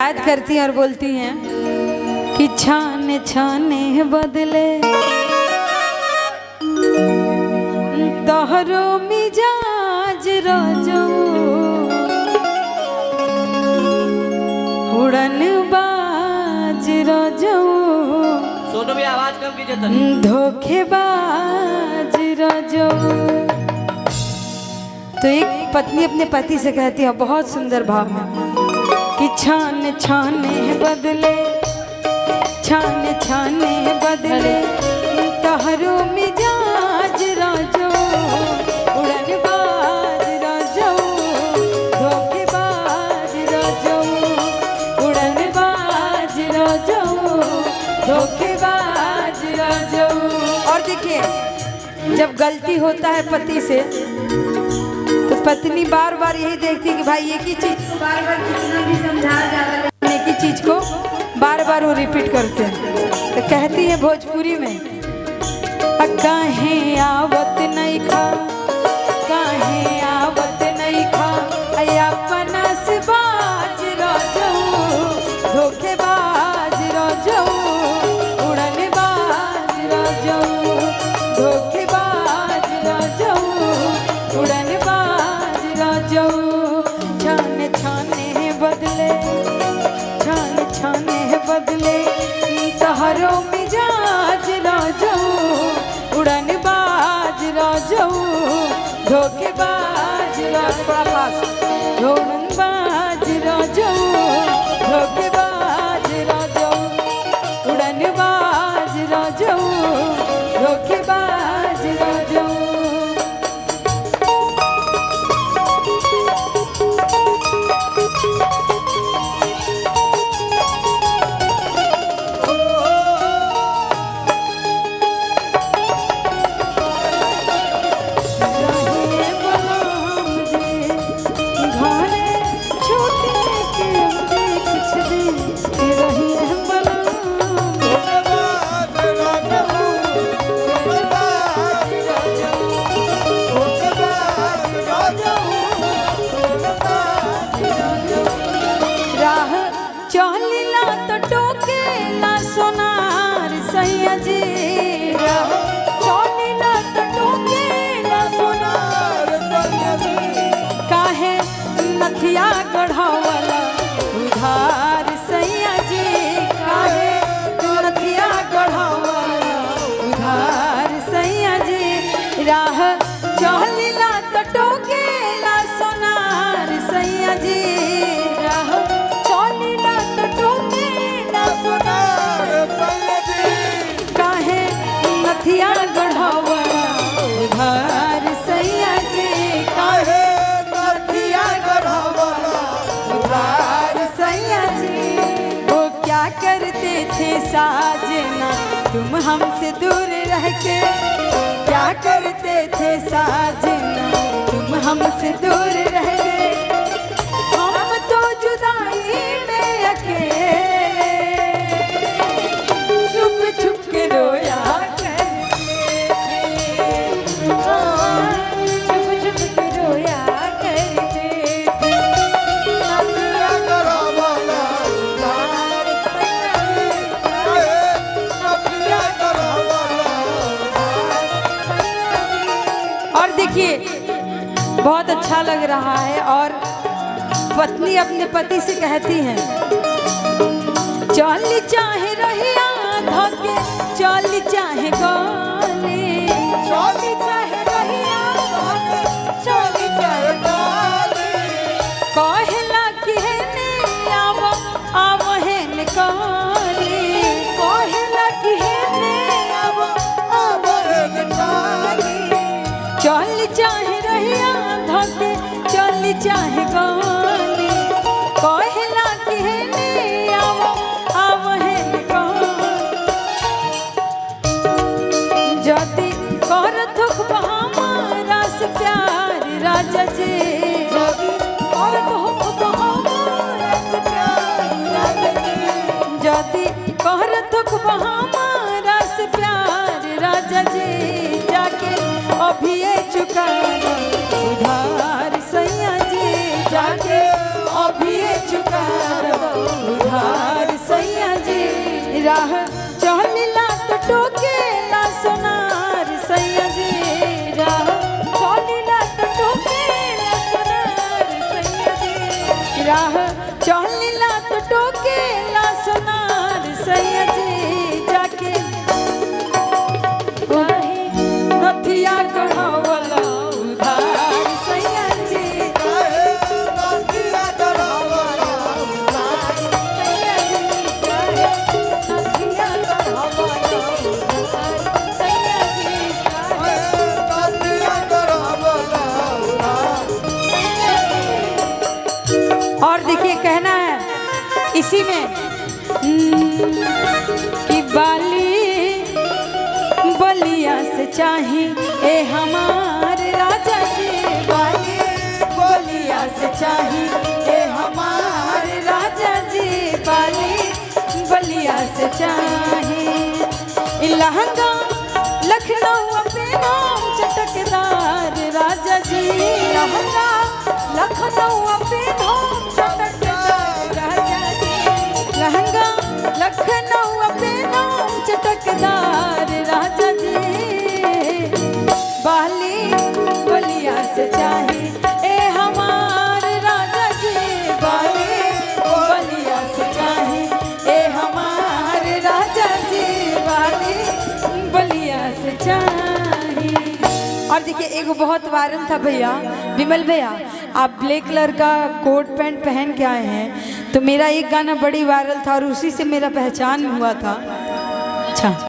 याद करती हैं और बोलती हैं कि छाने छाने बदले तोहरो मिजाज रोजो उड़न बाज रोजो सोनू भी आवाज कम कीजिए धोखेबाज रोजो। तो एक पत्नी अपने पति से कहती है बहुत सुंदर भाव में कि छाने छाने बदले छाने छाने बदले तोहरो मिजाज रोजो उड़न बाज रोजो धोखेबाज रोजो उड़न बाज रोजो धोखेबाज रोजो। और देखिए जब गलती होता है पति से तो पत्नी बार बार यही देखती है कि भाई एक ही चीज को बार बार कितना भी समझाया जाता है एक ही चीज को बार बार वो रिपीट करते हैं। तो कहती है भोजपुरी में काहे आवत नहीं खा काहे आवत नहीं खा अपना से बाज रोजो धोखेबाज रोजो उड़न बाज रोजो धोखेबाज रोजो उड़न बाज रोजो। छाने छाने बदले छाने छाने बदले तोहरो मिजाज रोजो उड़न बाज रोजो धोखेबाज रोजो उड़न बाज रोजो धोखेबाज रोजो उड़न बाज रोजो धोखेबाज रोजो। चौलीला तो टोकेला सोनार सैया जी चौलीला तो टोकेला सोनार सैया जी काहे नथिया गढ़ावला उधार सैया जी काहे नथिया गढ़ावला उधार सैया जी राह चौलीला तो टोकेला सोनार सैया जी राह काहे नथिया गढ़ावला उधार सैया जी काहे नथिया गढ़ावला उधार सैया जी। वो क्या करते थे साजना तुम हमसे दूर रह के क्या करते थे साजना तुम हमसे दूर रह के हम तो जुदाई में अकेले छुप छुप के रोया करते छुप छुप के रोया करते और देखिए बहुत अच्छा लग रहा है। और पत्नी अपने पति से कहती हैं चल चाहे रहिया धोके चल चाहे गोली चल चाहे रहिया धोके चल चाहे गोली कहला कि है ने आव है ने गोली कहला कि है ने आव है ने गोली चल चाहे रहिया धोके चल चाहे गोली कहला कि है ने जति कर थुक हमारा से प्यार राजा जी और थुक हमारा से प्यार राजा जी जति कर थुक हमारा से प्यार राजा जी जाके अभी चुका उधार सैया जी जाके अभी चुका राह चौलीला तो टोकेला सोनार सैया जी जाके वही नथिया गढ़ावला उधार सैया जी और देखिए कहना है इसी में कि बाली बलिया से चाही ए हमारे राजा जी बाली बलिया से चाही ए हमारे राजा जी बाली बलिया से चाही ई लहंगा लखनऊ पे नाम चटकदार राजा जी लहंगा लखनऊ पे नाम चटकदार राजा जी लहंगा लखनऊ पे नाम चटकदार राजा जी बाली बलिया से चाही ए हमारे राजा जी बाली बलिया से चाही ए हमारे राजा जी बाली बलिया से चाही। और देखिए एगो बहुत वायरल था भैया विमल भैया आप ब्लैक कलर का कोट पैंट पहन के आए हैं तो मेरा एक गाना बड़ी वायरल था और उसी से मेरा पहचान हुआ था। अच्छा